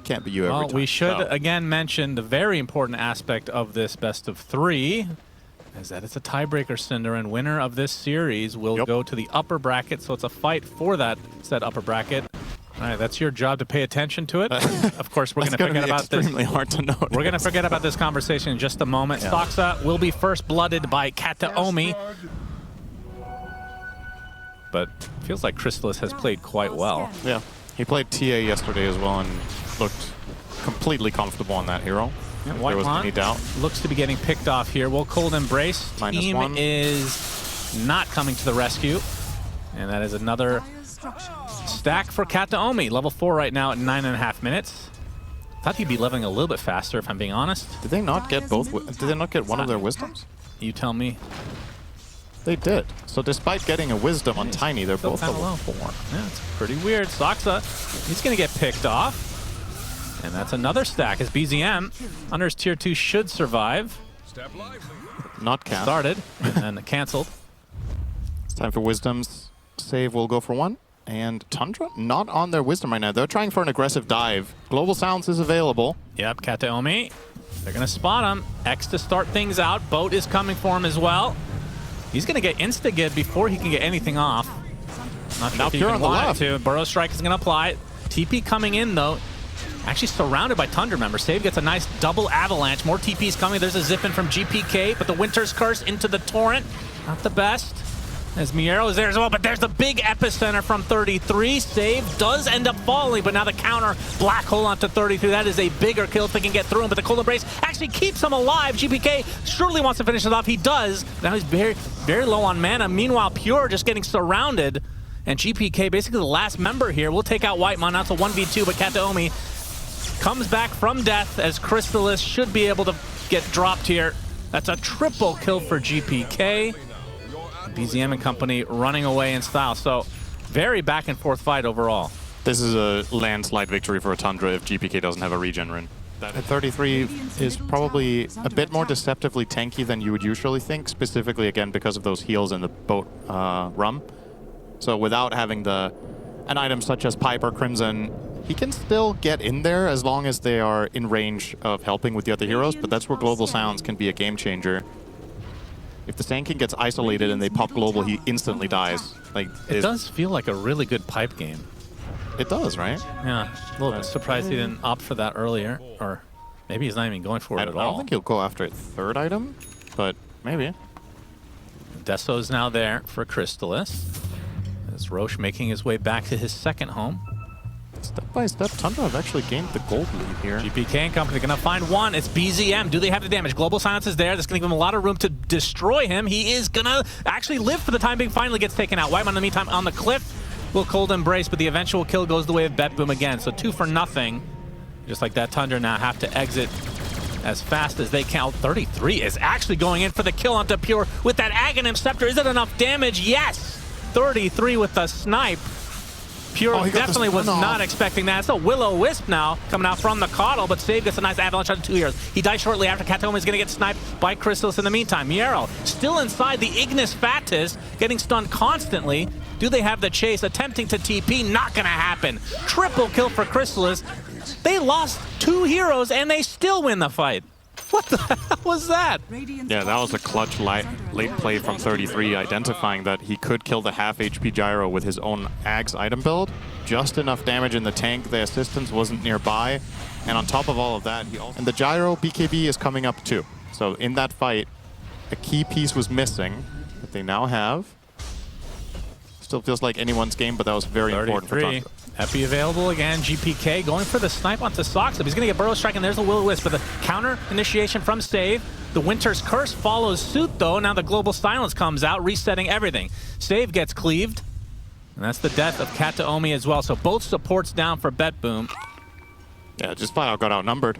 Can't be you every time. We should again mention the very important aspect of this best of 3 is that it's a tiebreaker, SyndereN. Winner of this series will go to the upper bracket, so it's a fight for that said upper bracket. All right, that's your job to pay attention to it. Of course, we're going to forget about this. Extremely hard to notice. We're going to forget about this conversation in just a moment. Stoxa will be first blooded by Kataomi. But feels like Crystallis has played quite well. Yeah, he played TA yesterday as well and looked completely comfortable on that hero. Yeah, there wasn't any doubt. Looks to be getting picked off here. Will Cold Embrace. Team -1 is not coming to the rescue. And that is another stack for Kataomi. Level 4 right now at 9.5 minutes. Thought he'd be leveling a little bit faster, if I'm being honest. Did they not get both? Did they not get one of their wisdoms? You tell me. They did. So despite getting a wisdom on Tiny, they're both level 4. Yeah, it's pretty weird. Stoxa, he's going to get picked off. And that's another stack as BZM under his tier 2 should survive. Not cast. Started and then canceled. It's time for wisdoms. Save will go for 1. And Tundra not on their wisdom right now. They're trying for an aggressive dive. Global Silence is available. Yep, Kataomi. They're going to spot him. X to start things out. Boat is coming for him as well. He's going to get insta-gib before he can get anything off. Not sure now Pure on the left. Burrow Strike is going to apply it. TP coming in, though. Actually surrounded by Tundra members. Save gets a nice double avalanche. More TPs coming. There's a zip-in from GPK, but the Winter's Curse into the Torrent. Not the best. As Miero is there as well, but there's the big epicenter from 33. Save does end up falling, but now the counter black hole onto 33. That is a bigger kill if they can get through him, but the Cold Embrace actually keeps him alive. GPK surely wants to finish it off. He does. Now he's very, very low on mana. Meanwhile, Pure just getting surrounded, and GPK, basically the last member here, will take out Whitemon. Now it's a 1v2, but Kataomi comes back from death as Crystallis should be able to get dropped here. That's a triple kill for GPK. BZM and company running away in style. So very back and forth fight overall. This is a landslide victory for a Tundra if GPK doesn't have a regen rune. That 33 is probably a bit more deceptively tanky than you would usually think, specifically again because of those heals in the boat rum. So without having an item such as Piper, Crimson, he can still get in there as long as they are in range of helping with the other heroes, but that's where Global Sounds can be a game changer. If the Sand gets isolated and they pop global, he instantly dies. Like it does feel like a really good pipe game. It does, right? Yeah, a little bit surprised he didn't opt for that earlier, or maybe he's not even going for it at all. I don't think he'll go after a third item, but maybe. Deso's now there for Crystallis. As Roche making his way back to his second home. Step by step, Tundra have actually gained the gold lead here. GPK and company gonna find one. It's BZM. Do they have the damage? Global Silence is there. That's gonna give him a lot of room to destroy him. He is gonna actually live for the time being. Finally gets taken out. Whitemon in the meantime on the cliff will Cold Embrace, but the eventual kill goes the way of BetBoom again. So 2 for nothing. Just like that, Tundra now have to exit as fast as they can. 33 is actually going in for the kill onto Pure with that Aghanim Scepter. Is it enough damage? Yes! 33 with the snipe. Pure definitely was not expecting that. It's a Will-O-Wisp now coming out from the Coddle, but Save gets a nice avalanche on 2 heroes. He dies shortly after. Kataomi is going to get sniped by Crystallis in the meantime. Miero still inside the Ignis Fatus, getting stunned constantly. Do they have the chase? Attempting to TP, not going to happen. Triple kill for Crystallis. They lost 2 heroes and they still win the fight. What the hell was that? Yeah, that was a clutch late play from 33, identifying that he could kill the half HP Gyro with his own Ags item build. Just enough damage in the tank, the assistance wasn't nearby. And on top of all of that, and the Gyro BKB is coming up too. So in that fight, a key piece was missing that they now have. Still feels like anyone's game, but that was very important for Tundra. Epi available again. GPK going for the snipe onto Sox. He's going to get Burrow Strike, and there's the Will-O-Wisp for the counter initiation from Save. The Winter's Curse follows suit, though. Now the Global Silence comes out, resetting everything. Save gets cleaved, and that's the death of Kataomi as well. So both supports down for BetBoom. Yeah, just flat out got outnumbered.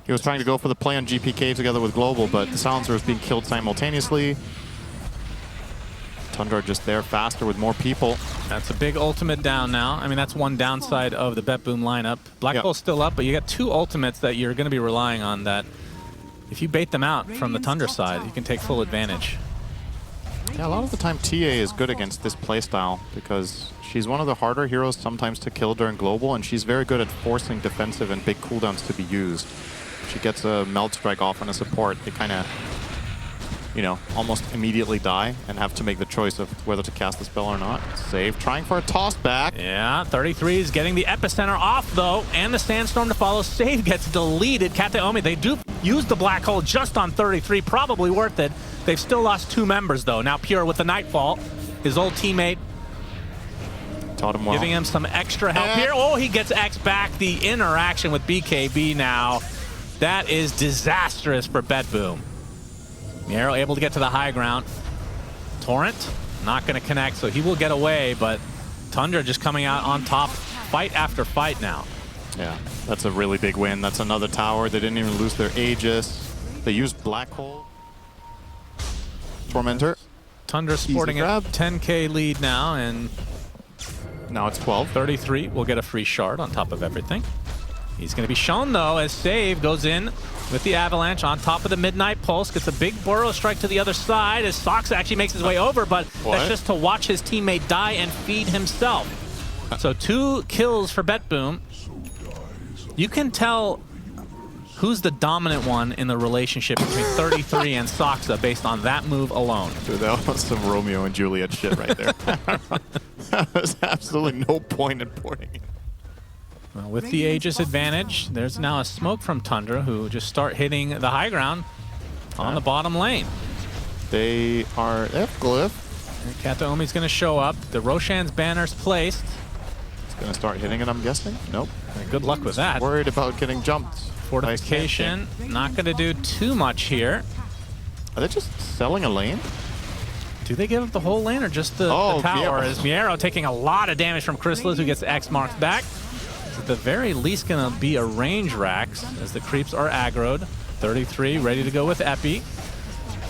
He was trying to go for the play on GPK together with Global, but the Silencer was being killed simultaneously. Tundra just there faster with more people. That's a big ultimate down now. I mean, that's one downside of the BetBoom lineup. Black Hole's still up, but you got 2 ultimates that you're going to be relying on that if you bait them out from the Tundra side, you can take full advantage. Yeah, a lot of the time TA is good against this playstyle because she's one of the harder heroes sometimes to kill during global, and she's very good at forcing defensive and big cooldowns to be used. She gets a meld strike off on a support, they kind of, you know, almost immediately die and have to make the choice of whether to cast the spell or not. Save, trying for a toss back. Yeah, 33 is getting the epicenter off though, and the sandstorm to follow. Save gets deleted. Kataomi, they do use the black hole just on 33, probably worth it. They've still lost 2 members though. Now Pure with the Nightfall, his old teammate. Taught him well. Giving him some extra help here. Oh, he gets X back. The interaction with BKB now. That is disastrous for BetBoom. Miero able to get to the high ground. Torrent not going to connect, so he will get away, but Tundra just coming out on top fight after fight now. Yeah, that's a really big win. That's another tower. They didn't even lose their Aegis. They used Black Hole. Tormentor. Tundra sporting a 10K lead now, and now it's 12. 33 will get a free shard on top of everything. He's going to be shown, though, as Save goes in with the Avalanche on top of the Midnight Pulse. Gets a big burrow strike to the other side as Sox actually makes his way over, but that's just to watch his teammate die and feed himself. So 2 kills for BetBoom. You can tell who's the dominant one in the relationship between 33 and Soxa based on that move alone. Dude, that was some Romeo and Juliet shit right there. There's absolutely no point in porting it. Well, with the Aegis advantage, there's now a smoke from Tundra, who just start hitting the high ground on the bottom lane. They have Glyph. Kataomi's going to show up. The Roshan's banner's placed. It's going to start hitting it, I'm guessing. Nope. Good luck with that. Worried about getting jumped. Fortification, not going to do too much here. Are they just selling a lane? Do they give up the whole lane or just the tower? As Miero taking a lot of damage from Chrysalis, who gets X marked back. At the very least going to be a range Rax as the creeps are aggroed. 33 ready to go with Epi.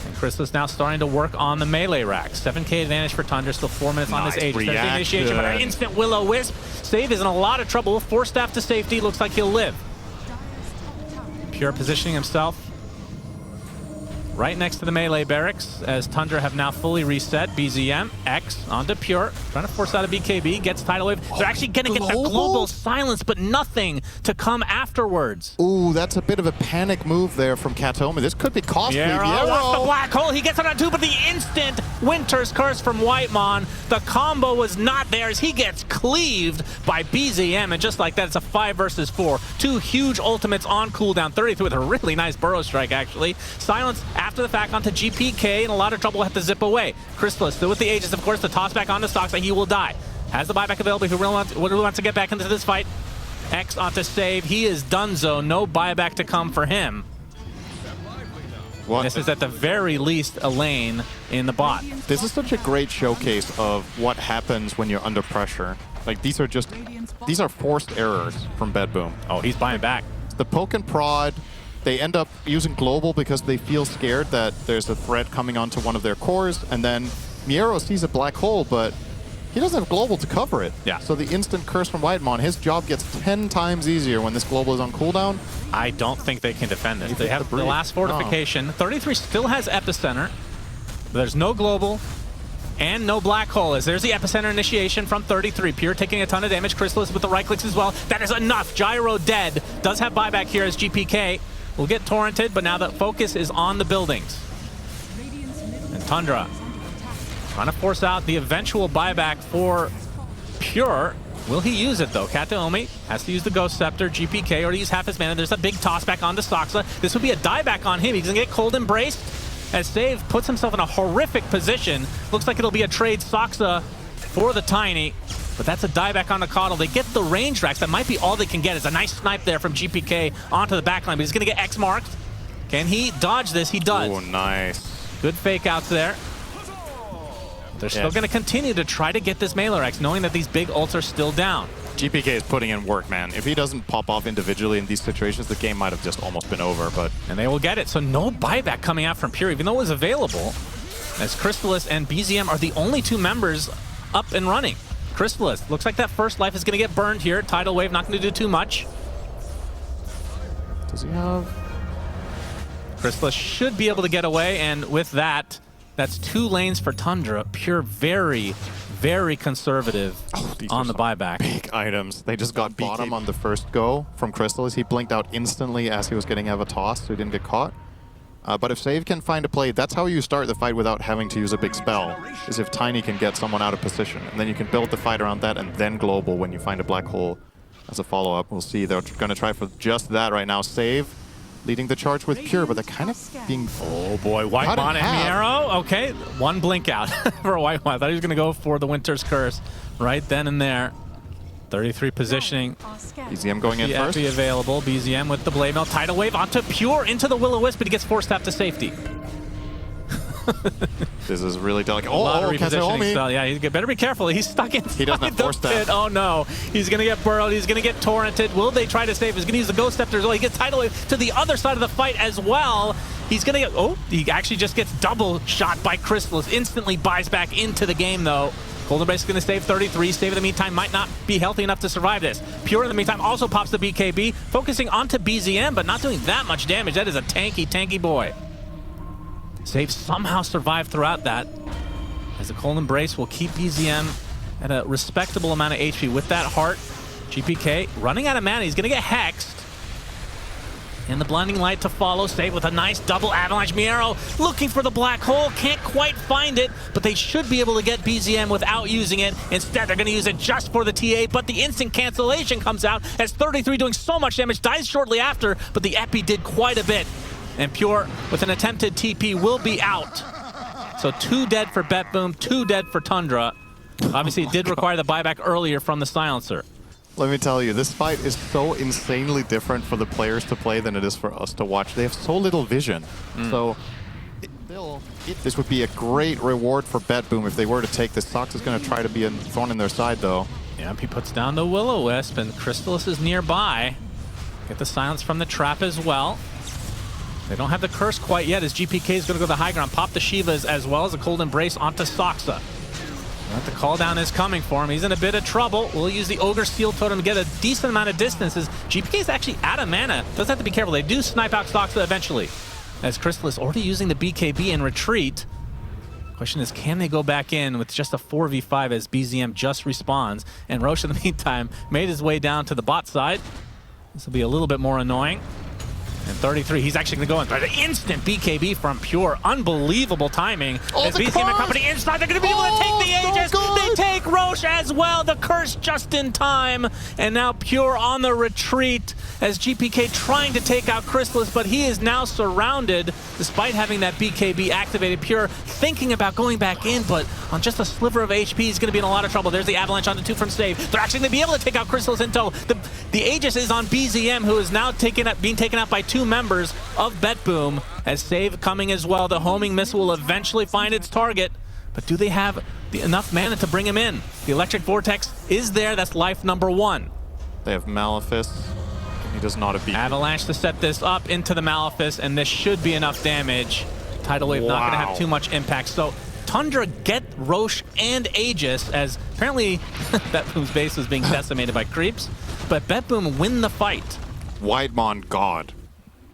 And Chrysalis now starting to work on the melee Rax. 7K advantage for Tundra, still 4 minutes on this Aegis. There's the initiation, but an instant Will-O-Wisp. Save is in a lot of trouble. 4 staff to safety, looks like he'll live. Pure positioning himself right next to the melee barracks as Tundra have now fully reset. BZM, X onto Pure, trying to force out a BKB, gets tidal wave. They're actually going to get the global silence, but nothing to come afterwards. Ooh, that's a bit of a panic move there from Kataomi. This could be costly. Watch the black hole. He gets it on 2, but the instant Winter's Curse from Whitemon. The combo was not there as he gets cleaved by BZM, and just like that, it's a 5 versus 4. 2 huge ultimates on cooldown. 33 with a really nice burrow strike, actually. Silence after the fact onto GPK, in a lot of trouble, have to zip away. Chrysalis still with the Aegis, of course, the toss back onto Stocks, and he will die. Has the buyback available if he really wants to get back into this fight. X onto Save. He is donezo. No buyback to come for him. This is at the very least a lane in the bot. This is such a great showcase of what happens when you're under pressure. Like, these are forced errors from BetBoom. Oh, he's buying back. The poke and prod, they end up using global because they feel scared that there's a threat coming onto one of their cores, and then Miero sees a black hole, but he doesn't have global to cover it. Yeah. So the instant curse from Whitemon, his job gets 10 times easier when this global is on cooldown. I don't think they can defend this. They have the last fortification. 33 still has epicenter, but there's no global and no black hole. As there's the epicenter initiation from 33. Pure taking a ton of damage. Chrysalis with the right clicks as well. That is enough. Gyro dead. Does have buyback here as GPK will get torrented, but now the focus is on the buildings. And Tundra trying to force out the eventual buyback for Pure. Will he use it though? Kataomi has to use the Ghost Scepter, GPK, or to use half his mana. There's a big toss back onto Soxa. This would be a dieback on him. He's gonna get cold embraced as Save puts himself in a horrific position. Looks like it'll be a trade Soxa for the Tiny, but that's a dieback on the Coddle. They get the range racks. That might be all they can get. Is a nice snipe there from GPK onto the backline, but he's gonna get X marked. Can he dodge this? He does. Oh, nice. Good fake outs there. They're still going to continue to try to get this Mailer X, knowing that these big ults are still down. GPK is putting in work, man. If he doesn't pop off individually in these situations, the game might have just almost been over, but... And they will get it. So no buyback coming out from Pure, even though it was available, as Chrysalis and BZM are the only 2 members up and running. Chrysalis, looks like that first life is going to get burned here. Tidal Wave not going to do too much. Does he have... Chrysalis should be able to get away, and with that That's 2 lanes for Tundra. Pure very, very conservative on the buyback. Big items. They just got bottom on the first go from Crystallis. He blinked out instantly as he was getting out of a toss, so he didn't get caught. But if Save can find a play, that's how you start the fight without having to use a big spell, is if Tiny can get someone out of position. And then you can build the fight around that and then global when you find a black hole as a follow-up. We'll see. They're going to try for just that right now. Save leading the charge with Pure, but they're kind of being... Oh boy, Whitemon and Miero. Okay, 1 blink out for Whitemon. I thought he was going to go for the Winter's Curse right then and there. 33 positioning. BZM going in first. Available. BZM with the Blade Mail. Tidal Wave onto Pure into the Will-O-Wisp, but he gets forced out to safety. This is really delicate. Repositioning spell. Yeah, he better be careful. He's stuck inside he doesn't have the force pit. step. Oh no. He's going to get burrowed. He's going to get torrented. Will they try to save? He's going to use the Ghost Scepter as well. He gets Tidal Wave to the other side of the fight as well. He's going to get... Oh, he actually just gets double shot by Crystallis. Instantly buys back into the game though. Golden Brace is going to save 33. Save in the meantime might not be healthy enough to survive this. Pure in the meantime also pops the BKB, focusing onto BZM, but not doing that much damage. That is a tanky, tanky boy. Save somehow survived throughout that, as the Golden Brace will keep BZM at a respectable amount of HP. With that heart, GPK running out of mana. He's going to get hexed. And the Blinding Light to follow. Save with a nice double avalanche. Miero looking for the black hole. Can't quite find it, but they should be able to get BZM without using it. Instead, they're going to use it just for the TA, but the instant cancellation comes out as 33 doing so much damage. Dies shortly after, but the Epi did quite a bit. And Pure, with an attempted TP, will be out. So 2 dead for BetBoom, 2 dead for Tundra. Obviously, it did require the buyback earlier from the Silencer. Let me tell you, this fight is so insanely different for the players to play than it is for us to watch. They have so little vision. So this would be a great reward for BetBoom if they were to take this. Sox is going to try to be a thorn in their side, though. Yeah, he puts down the Will-O-Wisp, and Crystallis is nearby. Get the silence from the trap as well. They don't have the curse quite yet, as GPK is going to go the high ground, pop the Shivas as well as a Cold Embrace onto Soxa. The call down is coming for him. He's in a bit of trouble. We'll use the Ogre Steel Totem to get a decent amount of distances. GPK is actually out of mana. Does have to be careful. They do snipe out Soxa eventually, as Crystallis already using the BKB in retreat. Question is, can they go back in with just a 4v5 as BZM just respawns? And Roche, in the meantime, made his way down to the bot side. This will be a little bit more annoying. And 33, he's actually going to go in for the instant BKB from Pure. Unbelievable timing. As BZM and company inside, they're going to be able to take the Aegis. They take Roche as well. The curse just in time. And now Pure on the retreat as GPK trying to take out Crystallis, but he is now surrounded despite having that BKB activated. Pure thinking about going back in, but on just a sliver of HP, he's going to be in a lot of trouble. There's the Avalanche onto 2 from Save. They're actually going to be able to take out Crystallis until the Aegis is on BZM, who is now being taken out by 2 members of BetBoom, as Save coming as well. The homing missile will eventually find its target, but do they have enough mana to bring him in? The Electric Vortex is there. That's life number 1. They have Malefice. He does not have Avalanche to set this up into the Malefice, and this should be enough damage. Tidal Wave not going to have too much impact. So Tundra get Roche and Aegis, as apparently BetBoom's base was being decimated by creeps, but BetBoom win the fight. Whitemon, God.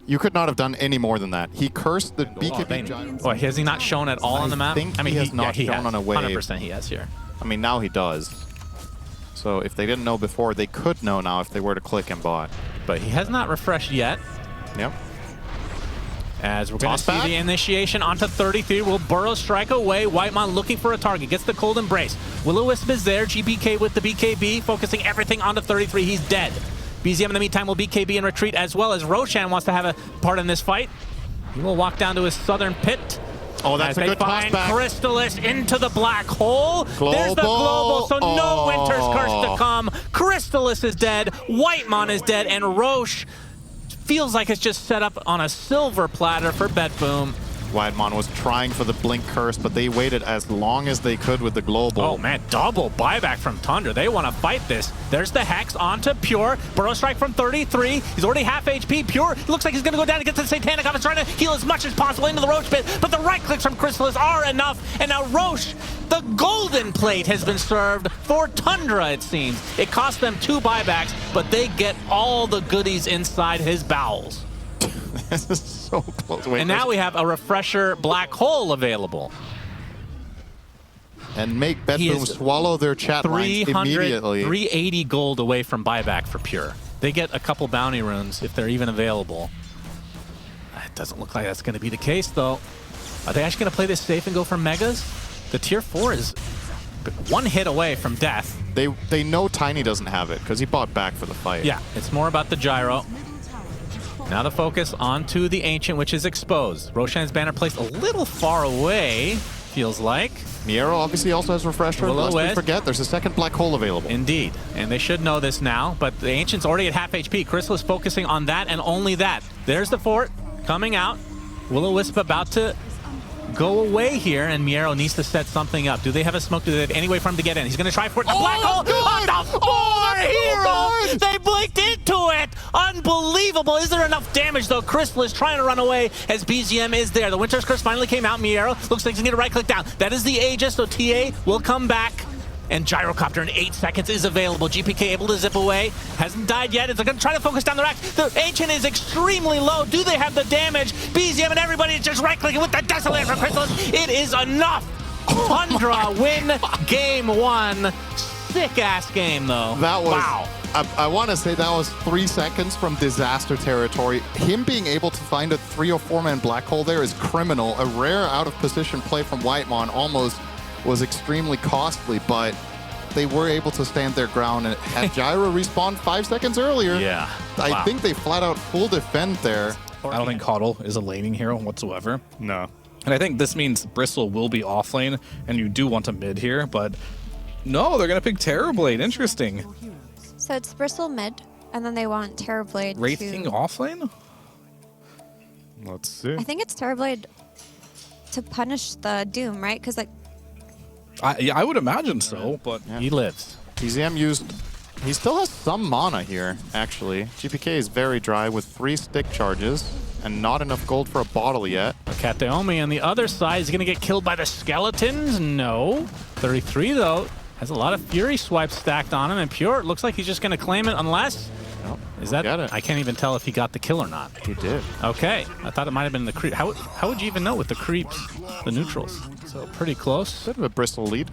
You could not have done any more than that. He cursed the BKB Giants. Oh, has he not shown at all on the map? I mean, he has not shown on a wave. 100% he has here. I mean, now he does. So if they didn't know before, they could know now if they were to click and bot. But he has not refreshed yet. Yep. As we're going to see the initiation onto 33. Will Burrow strike away? Whitemon looking for a target. Gets the Cold Embrace. Will-O-Wisp is there. GPK with the BKB, focusing everything onto 33. He's dead. BZM in the meantime will BKB in retreat, as well as Roshan wants to have a part in this fight. He will walk down to his southern pit. Oh, that's a good toss back. Crystallis into the black hole. Global. There's the global, so no Winter's Curse to come. Crystallis is dead, Whitemon is dead, and Roche feels like it's just set up on a silver platter for BetBoom. Whitemon was trying for the Blink Curse, but they waited as long as they could with the global. Oh man, double buyback from Tundra. They want to fight this. There's the Hex onto Pure. Burrow Strike from 33. He's already half HP. Pure looks like he's going to go down and get to the Satanic Office, trying to heal as much as possible into the Roche pit, but the right clicks from Crystallis are enough, and now Roche, the golden plate has been served for Tundra, it seems. It cost them 2 buybacks, but they get all the goodies inside his bowels. This is so close. Wait, and now we have a refresher black hole available. and make He BetBoom is swallow their chat lines immediately. 380 gold away from buyback for Pure. They get a couple bounty runes if they're even available. It doesn't look like that's going to be the case, though. Are they actually going to play this safe and go for Megas? The tier 4 is one hit away from death. They know Tiny doesn't have it because he bought back for the fight. Yeah, it's more about the gyro. Now the focus onto the Ancient, which is exposed. Roshan's banner placed a little far away, feels like. Miero obviously also has Refresher. Lest we forget, there's a second black hole available. Indeed, and they should know this now, but the Ancient's already at half HP. Crystal is focusing on that and only that. There's the fort coming out. Will-O-Wisp about to go away here, and Miero needs to set something up. Do they have a smoke? Do they have any way for him to get in? He's going to try for it. The black hole on the floor! Hero! They blinked into it! Unbelievable! Is there enough damage, though? Crystal is trying to run away as BZM is there. The Winter's Curse finally came out. Miero looks like he's going to right-click down. That is the Aegis, so TA will come back. And Gyrocopter in 8 seconds is available. GPK able to zip away. Hasn't died yet. They're going to try to focus down the rack. The Ancient is extremely low. Do they have the damage? BZM and everybody is just right-clicking with the Desolator for Crystallis. It is enough. Tundra win game 1. Sick-ass game, though. That was... Wow. I want to say that was 3 seconds from disaster territory. Him being able to find a 3 or 4-man black hole there is criminal. A rare out-of-position play from Whitemon almost was extremely costly, but they were able to stand their ground, and had Gyro respawned 5 seconds earlier. Yeah. I think they flat out full defend there. I don't think Coddle is a laning hero whatsoever. No. And I think this means Bristle will be off lane, and you do want a mid here, but no, they're going to pick Terrorblade. Interesting. So it's Bristle mid, and then they want Terrorblade Wraith King off lane? Let's see. I think it's Terrorblade to punish the Doom, right? Because like, I would imagine so, but Yeah. He lives. BZM used... He still has some mana here, actually. GPK is very dry with 3 stick charges and not enough gold for a bottle yet. Kateomi on the other side is going to get killed by the skeletons. No. 33, though, has a lot of Fury swipes stacked on him, and Pure looks like he's just going to claim it unless... Nope, Is that? get it. I can't even tell if he got the kill or not. He did. Okay, I thought it might have been the creep. How would you even know with the creeps, the neutrals? So pretty close. Bit of a Bristol lead.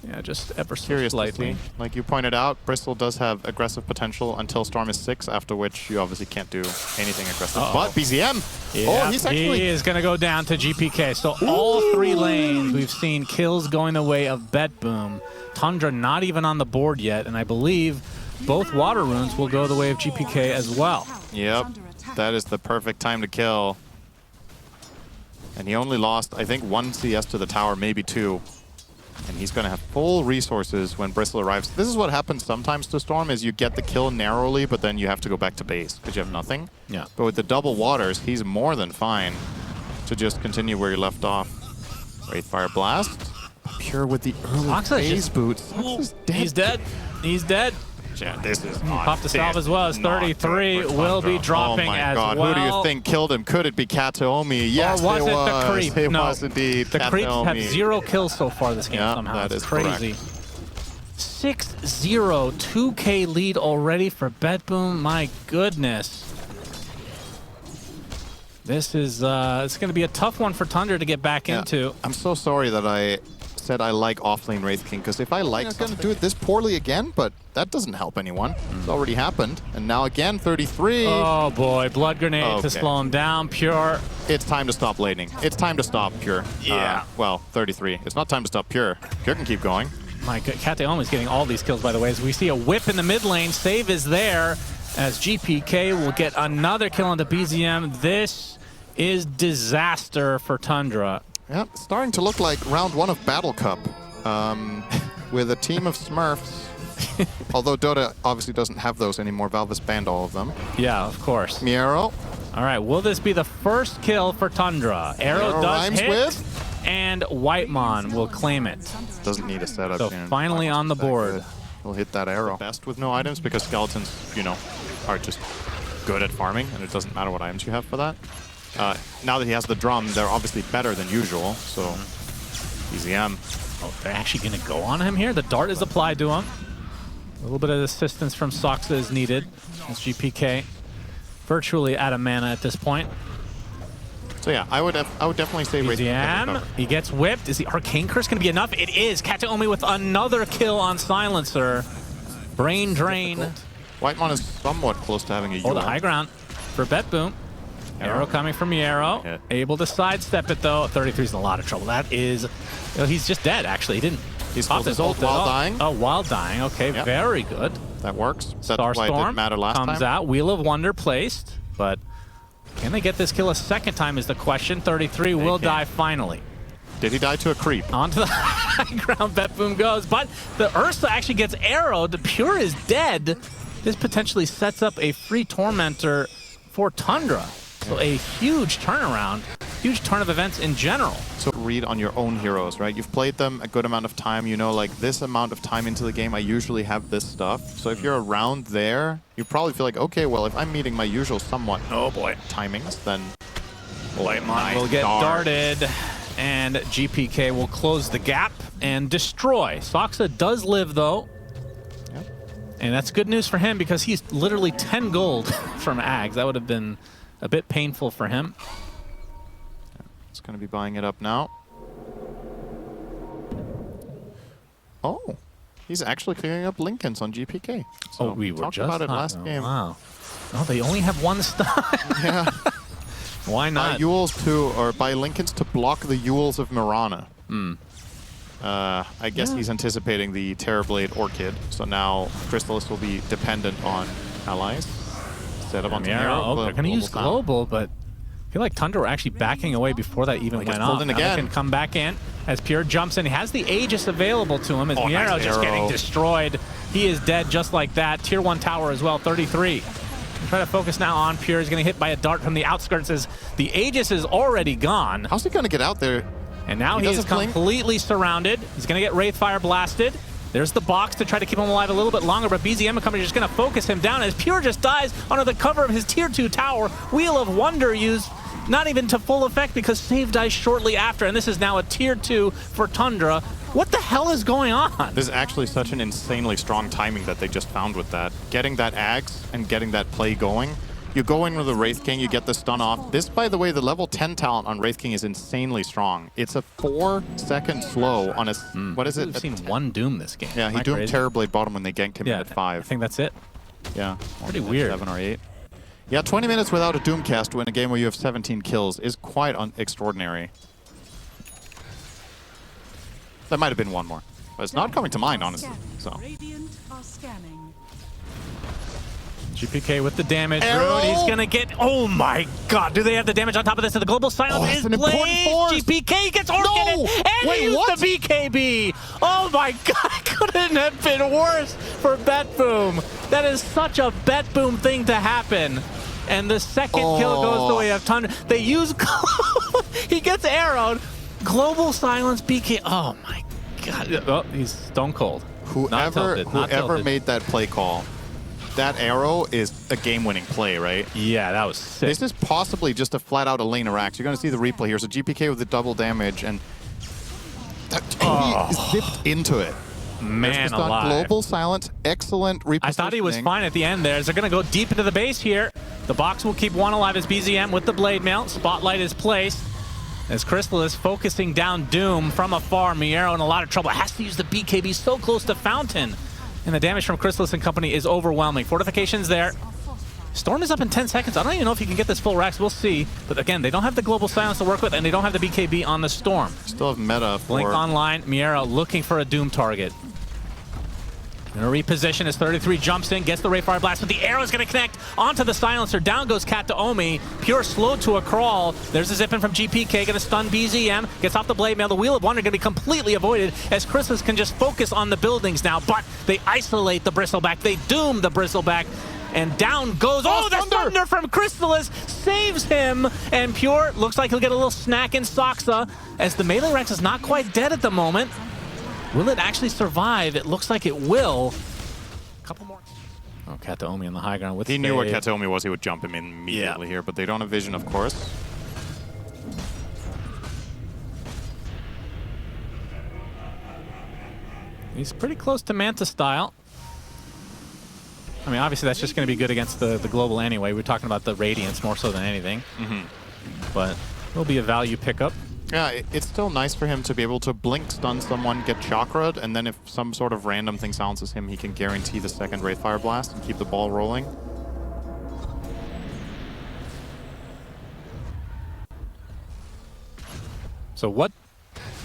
Yeah, just ever so Curious to slightly. see. Like you pointed out, Bristol does have aggressive potential until Storm is 6, after which you obviously can't do anything aggressive. But BZM, Yeah, he's actually... he is going to go down to GPK. So all 3 lanes, we've seen kills going the way of BetBoom. Tundra not even on the board yet, and I believe both water runes will go the way of GPK as well. Yep, that is the perfect time to kill. And he only lost, I think, 1 CS to the tower, maybe 2. And he's going to have full resources when Bristle arrives. This is what happens sometimes to Storm, is you get the kill narrowly, but then you have to go back to base because you have nothing. Yeah. But with the double waters, he's more than fine to just continue where he left off. Wraithfire Blast. Pure with the early Foxa is phase just- boots. Foxa's dead. He's dead. He's dead. Yeah, this is not Pop the salve as well as not 33 good for will be Tundra. dropping oh my as God. well. Who do you think killed him? Could it be Kateomi? Yes, or was it it was. the creep? It No, was indeed the creeps have Kateomi. 0 kills so far this game Yeah, somehow. that It's is crazy. 6-0, 2K lead already for BetBoom. My goodness. This is it's going to be a tough one for Tundra to get back into. I'm so sorry that I said I like offlane Wraith King, because if I like going to do it this poorly again, but that doesn't help anyone. It's already happened. And now again, 33. Oh boy, blood grenade to Okay. slow him down. Pure. It's time to stop laning. It's time to stop Pure. Yeah. Well, 33. It's not time to stop Pure. Pure can keep going. My God, Kateomi's getting all these kills, by the way. As we see a whip in the mid lane, save is there, as GPK will get another kill onto BZM. This is disaster for Tundra. Yeah, it's starting to look like round 1 of Battle Cup, with a team of Smurfs. Although Dota obviously doesn't have those anymore. Valve has banned all of them. Yeah, of course. Miero. All right, will this be the first kill for Tundra? Arrow Miero does rhymes hit, with. and Whitemon will claim it. Doesn't need a setup. So here. finally on the board. We'll hit that arrow. Best with no items, because skeletons, you know, are just good at farming, and it doesn't matter what items you have for that. Now that he has the drum, they're obviously better than usual, so BZM. Oh, they're actually going to go on him here. The dart is applied to him. A little bit of assistance from Soxa is needed. As GPK virtually out of mana at this point. So yeah, I would definitely say Wraith can recover. He gets whipped. Is the Arcane Curse going to be enough? It is. Kataomi with another kill on Silencer. Brain drain. Whitemon is somewhat close to having a Oh, the high ground for BetBoom. Arrow coming from Yarrow. Yeah. Able to sidestep it though. 33's in a lot of trouble. That is, he's just dead actually. He didn't. He's pop his ult while dying. Oh, while dying. Okay, Yep. very good. That works. That's why it didn't Starstorm matter last comes time. out. Wheel of Wonder placed, but can they get this kill a second time is the question. 33 will die finally. Did he die to a creep? Onto the high ground, BetBoom goes, but the Ursa actually gets arrowed. The Pure is dead. This potentially sets up a free Tormentor for Tundra. So a huge turnaround, huge turn of events in general. So read on your own heroes, right? You've played them a good amount of time. You know, like this amount of time into the game, I usually have this stuff. So if you're around there, you probably feel like, okay, well, if I'm meeting my usual somewhat timings, then Whitemon will get darted, and GPK will close the gap and destroy. Soxa does live, though. Yep. And that's good news for him because he's literally 10 gold from Ags. That would have been a bit painful for him. It's going to be buying it up now. Oh, he's actually clearing up Lincolns on GPK. So We were talked just about it last game. Wow. Oh, they only have one stun. Yeah. Why not? Buy Yules to, or buy Lincolns to block the Yules of Mirana. I guess he's anticipating the Terrorblade Orchid, so now Crystallis will be dependent on allies. Set up on Arrow. They're going to use Global, but I feel like Tundra were actually backing away before that even went off. Now they can come back in as Pure jumps in. He has the Aegis available to him as Miero just getting destroyed. He is dead just like that. Tier 1 tower as well, 33. Try to focus now on Pure. He's going to hit by a dart from the outskirts as the Aegis is already gone. How's he going to get out there? And now he is completely surrounded. He's going to get Wraithfire blasted. There's the box to try to keep him alive a little bit longer, but BZM company is just going to focus him down as Pure just dies under the cover of his Tier 2 tower. Wheel of Wonder used not even to full effect because Save dies shortly after, and this is now a Tier 2 for Tundra. What the hell is going on? This is actually such an insanely strong timing that they just found with that. Getting that Ags and getting that play going. You go in with the Wraith King, you get the stun off. This, by the way, the level 10 talent on Wraith King is insanely strong. It's a 4-second slow on a, what is it? We've seen one Doom this game. Yeah, he doomed Terrorblade bottom when they ganked him at 5. I think that's it. Yeah. Pretty weird. 7 or 8. Yeah, 20 minutes without a Doomcast to win a game where you have 17 kills is quite extraordinary. There might have been one more, but it's not coming to mind, honestly. So. GPK with the damage. Arrow. Rude, he's gonna get. Oh my god, do they have the damage on top of this? And the global silence is blazed. GPK gets Orchid and he used the BKB. Oh my god, couldn't have been worse for BetBoom. That is such a BetBoom thing to happen. And the second kill goes the way of Tundra. They use. He gets arrowed. Global silence BK. Oh my god. Oh, he's stone cold. Whoever made that play call. That arrow is a game-winning play, right? Yeah, that was sick. This is possibly just a flat-out Elena Rax. You're going to see the replay here. So GPK with the double damage, and he zipped into it. Man alive. Global silence, excellent repositioning. I thought he was fine at the end there. They're going to go deep into the base here. The box will keep one alive as BZM with the Blade Mail. Spotlight is placed as Crystal is focusing down Doom from afar. Miero in a lot of trouble. Has to use the BKB so close to Fountain. And the damage from Crystallis and company is overwhelming. Fortifications there. Storm is up in 10 seconds. I don't even know if you can get this full Rax. We'll see. But again, they don't have the global silence to work with, and they don't have the BKB on the Storm. Still have meta for... Blink online. Miero looking for a Doom target. Gonna reposition as 33 jumps in, gets the Wraithfire Blast, but the arrow is gonna connect onto the silencer. Down goes Kataomi. Pure slowed to a crawl. There's a zip-in from GPK, gonna stun BZM. Gets off the Blade Mail. The Wheel of Wonder gonna be completely avoided as Chrysalis can just focus on the buildings now, but they isolate the Bristleback. They doom the Bristleback. And down goes, oh, the Thunder from Crystallis saves him. And Pure looks like he'll get a little snack in Soxa as the Melee Rex is not quite dead at the moment. Will it actually survive? It looks like it will. A couple more. Oh, Kataomi on the high ground with He knew where Kataomi was. He would jump him in immediately here, but they don't have vision, of course. He's pretty close to Manta style. I mean, obviously that's just going to be good against the global anyway. We're talking about the Radiance more so than anything. But Will be a value pickup. Yeah, it's still nice for him to be able to blink stun someone, get chakra'd, and then if some sort of random thing silences him, he can guarantee the second Wraithfire Blast and keep the ball rolling. So what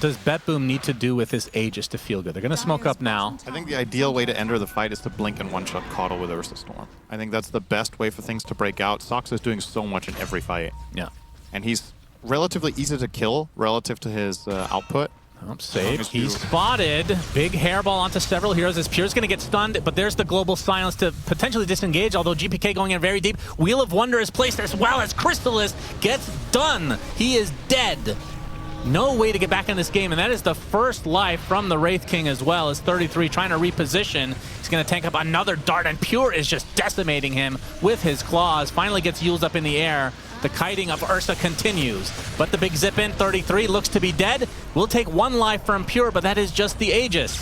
does BetBoom need to do with his Aegis to feel good? They're going to smoke up now. I think the ideal way to enter the fight is to blink and one-shot Coddle with Ursa Storm. I think that's the best way for things to break out. Sox is doing so much in every fight. Yeah. And he's relatively easy to kill relative to his output. Save. He's spotted. Big hairball onto several heroes as Pure's going to get stunned, but there's the global silence to potentially disengage, although GPK going in very deep. Wheel of Wonder is placed as well as Crystallis gets done. He is dead. No way to get back in this game, and that is the first life from the Wraith King as well as 33 trying to reposition. He's going to tank up another dart, and Pure is just decimating him with his claws. Finally gets used up in the air. The kiting of Ursa continues, but the big zip in, 33 looks to be dead. We'll take one life from Pure, but that is just the Aegis.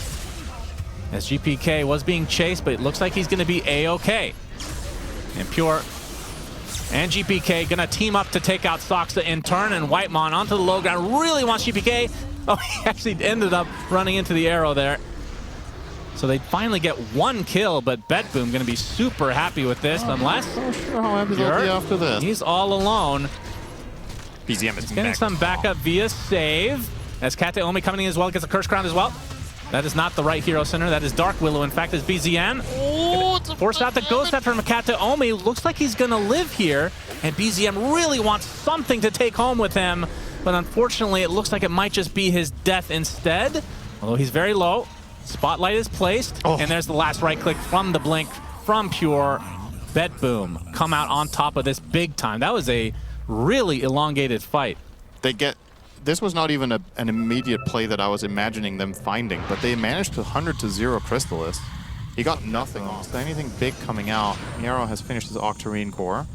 As GPK was being chased, but it looks like he's going to be A-OK. And Pure and GPK gonna team up to take out Soxa in turn, and Whitemon onto the low ground. Really wants GPK. Oh, he actually ended up running into the arrow there. So they finally get one kill, but BetBoom gonna be super happy with this, unless I'm not sure how happy they'll be after this. He's all alone. BZM is getting some backup via save. As Kateomi coming in as well, gets a Curse Crown as well. That is not the right hero center. That is Dark Willow, in fact, is BZM. Oh, forced out the Ghost after Kateomi. Looks like he's going to live here. And BZM really wants something to take home with him. But unfortunately, it looks like it might just be his death instead. Although he's very low. Spotlight is placed. Oh. And there's the last right click from the blink from Pure. BetBoom come out on top of this big time. That was a really elongated fight. This was not even an immediate play that I was imagining them finding, but they managed to 100-0 Crystallis. He got nothing lost. Anything big coming out. Nero has finished his Octarine core,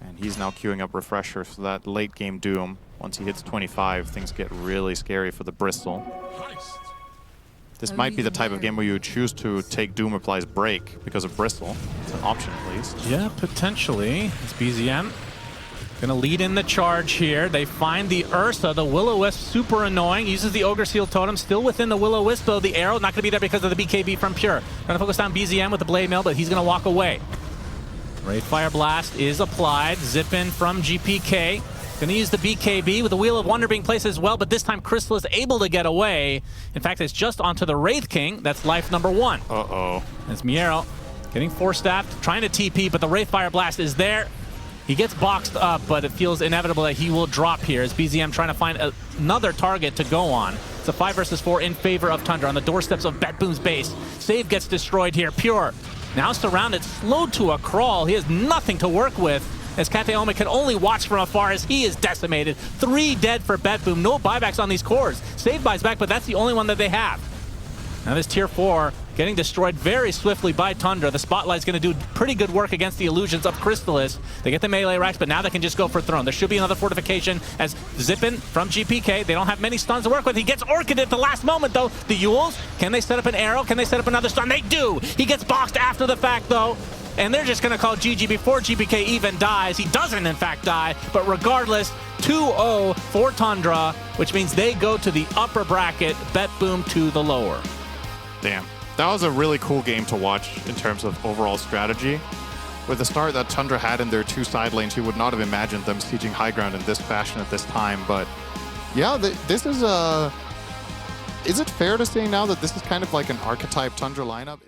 and he's now queuing up Refresher for that late game doom. Once he hits 25, things get really scary for the Bristol. This might be the type of game where you would choose to take Doom Replies break because of Bristle. It's an option at least. Yeah, potentially. It's BZM. Gonna lead in the charge here. They find the Ursa, the Will-O-Wisp, super annoying. Uses the Ogre Seal Totem, still within the Will-O-Wisp though. The arrow not gonna be there because of the BKB from Pure. Gonna focus down BZM with the Blade Mail, but he's gonna walk away. Wraithfire Blast is applied. Zip in from GPK. Gonna use the BKB with the Wheel of Wonder being placed as well, but this time Crystal is able to get away. In fact, it's just onto the Wraith King. That's life number 1. Uh-oh. It's Miero getting force-staffed, trying to TP, but the Wraithfire Blast is there. He gets boxed up, but it feels inevitable that he will drop here as BZM trying to find another target to go on. It's a 5 versus 4 in favor of Tundra on the doorsteps of BetBoom's base. Save gets destroyed here. Pure now surrounded, slowed to a crawl. He has nothing to work with as Kateomi can only watch from afar as he is decimated. 3 dead for BetBoom. No buybacks on these cores. Save buys back, but that's the only one that they have. Now this tier 4 getting destroyed very swiftly by Tundra. The Spotlight's going to do pretty good work against the illusions of Crystallis. They get the melee racks, but now they can just go for Throne. There should be another fortification as Zippin from GPK. They don't have many stuns to work with. He gets Orchid at the last moment, though. The Yules, can they set up an arrow? Can they set up another stun? They do! He gets boxed after the fact, though. And they're just going to call GG before GPK even dies. He doesn't, in fact, die. But regardless, 2-0 for Tundra, which means they go to the upper bracket, BetBoom to the lower. Damn. That was a really cool game to watch in terms of overall strategy. With the start that Tundra had in their 2 side lanes, you would not have imagined them sieging high ground in this fashion at this time. But yeah, this is a... Is it fair to say now that this is kind of like an archetype Tundra lineup?